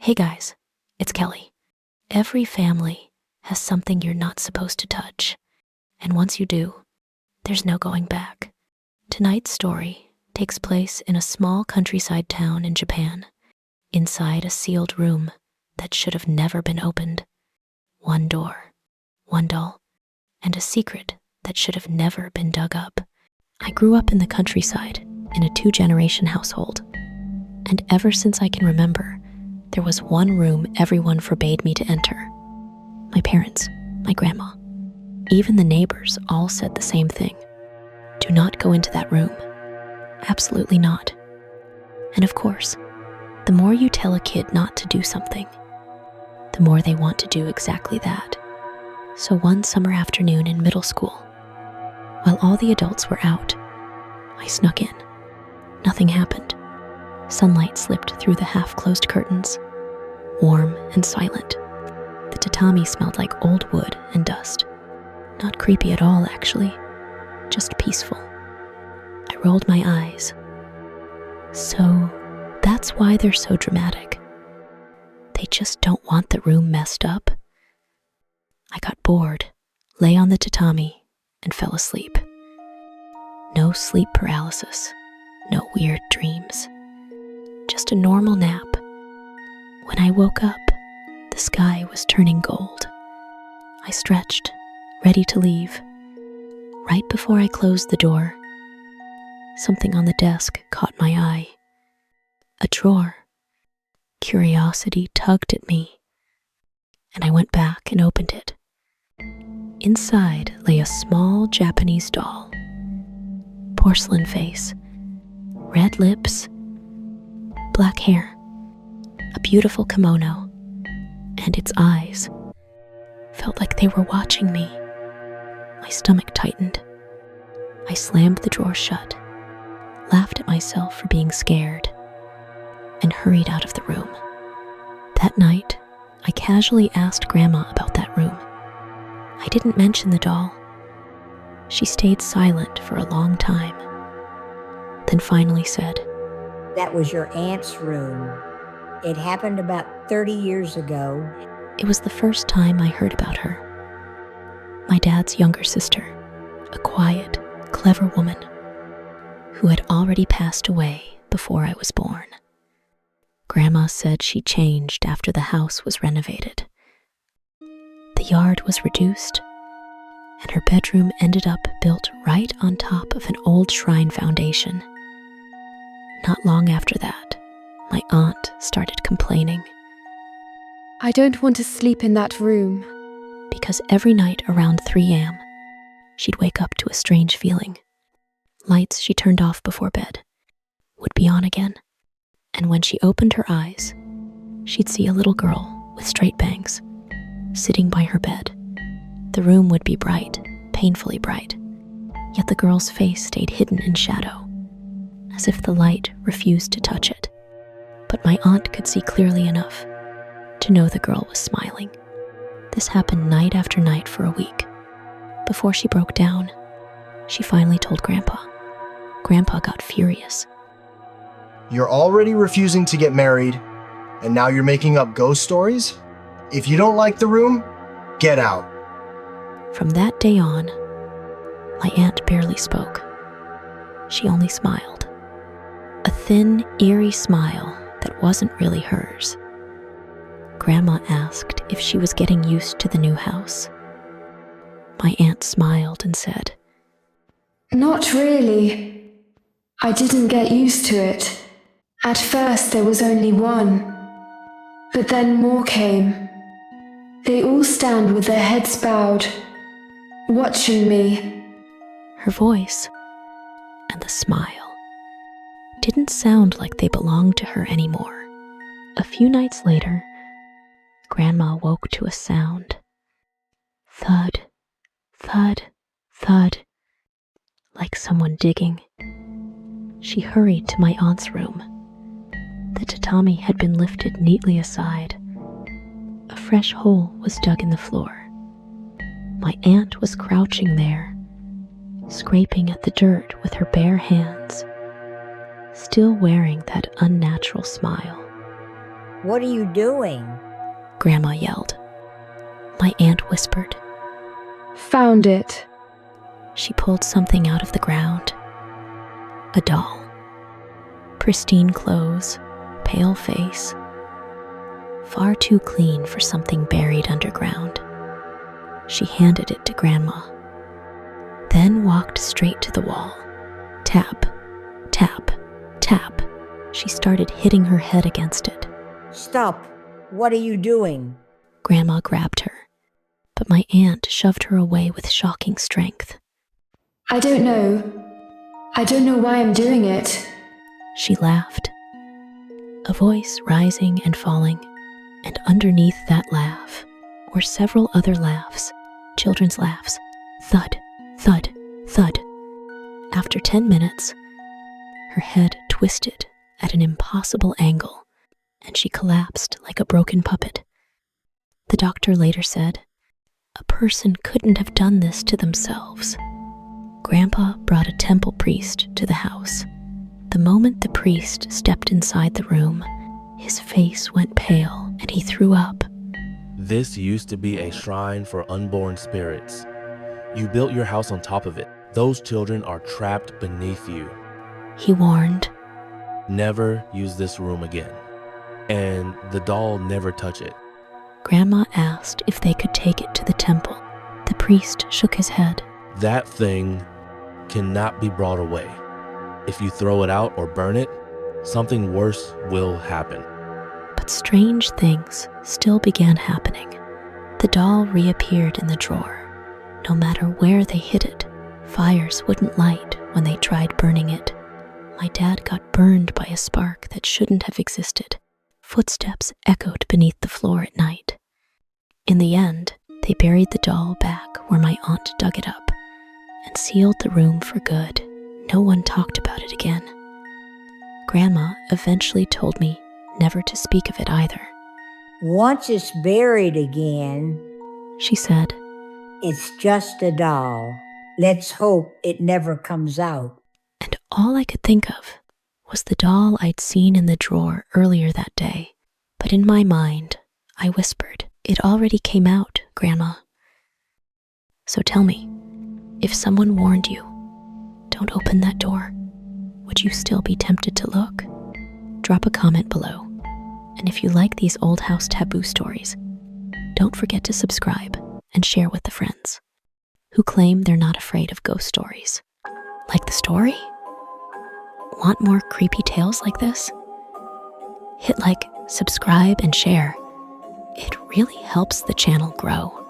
Hey guys, it's Kelly. Every family has something you're not supposed to touch, and once you do, there's no going back. Tonight's story takes place in a small countryside town in Japan, inside a sealed room that should have never been opened. One door, one doll, and a secret that should have never been dug up. I grew up in the countryside in a 2-generation household, and ever since I can remember, there was one room everyone forbade me to enter. My parents, my grandma, even the neighbors all said the same thing. Do not go into that room. Absolutely not. And of course, the more you tell a kid not to do something, the more they want to do exactly that. So one summer afternoon in middle school, while all the adults were out, I snuck in. Nothing happened. Sunlight slipped through the half-closed curtains, warm and silent. The tatami smelled like old wood and dust. Not creepy at all, actually, just peaceful. I rolled my eyes. So that's why they're so dramatic. They just don't want the room messed up. I got bored, lay on the tatami, and fell asleep. No sleep paralysis, no weird dreams. Just a normal nap. When I woke up, the sky was turning gold. I stretched, ready to leave. Right before I closed the door, something on the desk caught my eye. A drawer. Curiosity tugged at me, and I went back and opened it. Inside lay a small Japanese doll. Porcelain face, red lips, black hair, a beautiful kimono, and its eyes felt like they were watching me. My stomach tightened. I slammed the drawer shut, laughed at myself for being scared, and hurried out of the room. That night, I casually asked Grandma about that room. I didn't mention the doll. She stayed silent for a long time, then finally said, "That was your aunt's room. It happened about 30 years ago." It was the first time I heard about her. My dad's younger sister, a quiet, clever woman who had already passed away before I was born. Grandma said she changed after the house was renovated. The yard was reduced, and her bedroom ended up built right on top of an old shrine foundation. Not long after that, my aunt started complaining. "I don't want to sleep in that room." Because every night around 3 a.m., she'd wake up to a strange feeling. Lights she turned off before bed would be on again, and when she opened her eyes, she'd see a little girl with straight bangs sitting by her bed. The room would be bright, painfully bright, yet the girl's face stayed hidden in shadow, as if the light refused to touch it. But my aunt could see clearly enough to know the girl was smiling. This happened night after night for a week. Before she broke down, she finally told Grandpa. Grandpa got furious. "You're already refusing to get married, and now you're making up ghost stories? If you don't like the room, get out." From that day on, my aunt barely spoke. She only smiled. A thin, eerie smile that wasn't really hers. Grandma asked if she was getting used to the new house. My aunt smiled and said, "Not really. I didn't get used to it. At first there was only one, but then more came. They all stand with their heads bowed, watching me." Her voice and the smile didn't sound like they belonged to her anymore. A few nights later, Grandma woke to a sound. Thud, thud, thud, like someone digging. She hurried to my aunt's room. The tatami had been lifted neatly aside. A fresh hole was dug in the floor. My aunt was crouching there, scraping at the dirt with her bare hands, still wearing that unnatural smile. What are you doing? Grandma yelled. My aunt whispered. Found it. She pulled something out of the ground. A doll. Pristine clothes, pale face. Far too clean for something buried underground. She handed it to Grandma, then walked straight to the wall. Tap, tap, tap. She started hitting her head against it. Stop. What are you doing? Grandma grabbed her, but my aunt shoved her away with shocking strength. I don't know. I don't know why I'm doing it. She laughed, a voice rising and falling, and underneath that laugh were several other laughs, children's laughs. Thud, thud, thud. After 10 minutes, her head twisted at an impossible angle, and she collapsed like a broken puppet. The doctor later said, a person couldn't have done this to themselves. Grandpa brought a temple priest to the house. The moment the priest stepped inside the room, his face went pale and he threw up. This used to be a shrine for unborn spirits. You built your house on top of it. Those children are trapped beneath you. He warned. Never use this room again. And the doll, never touch it. Grandma asked if they could take it to the temple. The priest shook his head. That thing cannot be brought away. If you throw it out or burn it, something worse will happen. But strange things still began happening. The doll reappeared in the drawer. No matter where they hid it, fires wouldn't light when they tried burning it. My dad got burned by a spark that shouldn't have existed. Footsteps echoed beneath the floor at night. In the end, they buried the doll back where my aunt dug it up and sealed the room for good. No one talked about it again. Grandma eventually told me never to speak of it either. Once it's buried again, She said, it's just a doll. Let's hope it never comes out. and all I could think of was the doll I'd seen in the drawer earlier that day. But in my mind, I whispered, it already came out, Grandma. So tell me, if someone warned you, don't open that door, would you still be tempted to look? Drop a comment below. And if you like these old house taboo stories, don't forget to subscribe and share with the friends who claim they're not afraid of ghost stories. Like the story? Want more creepy tales like this? Hit like, subscribe, and share. It really helps the channel grow.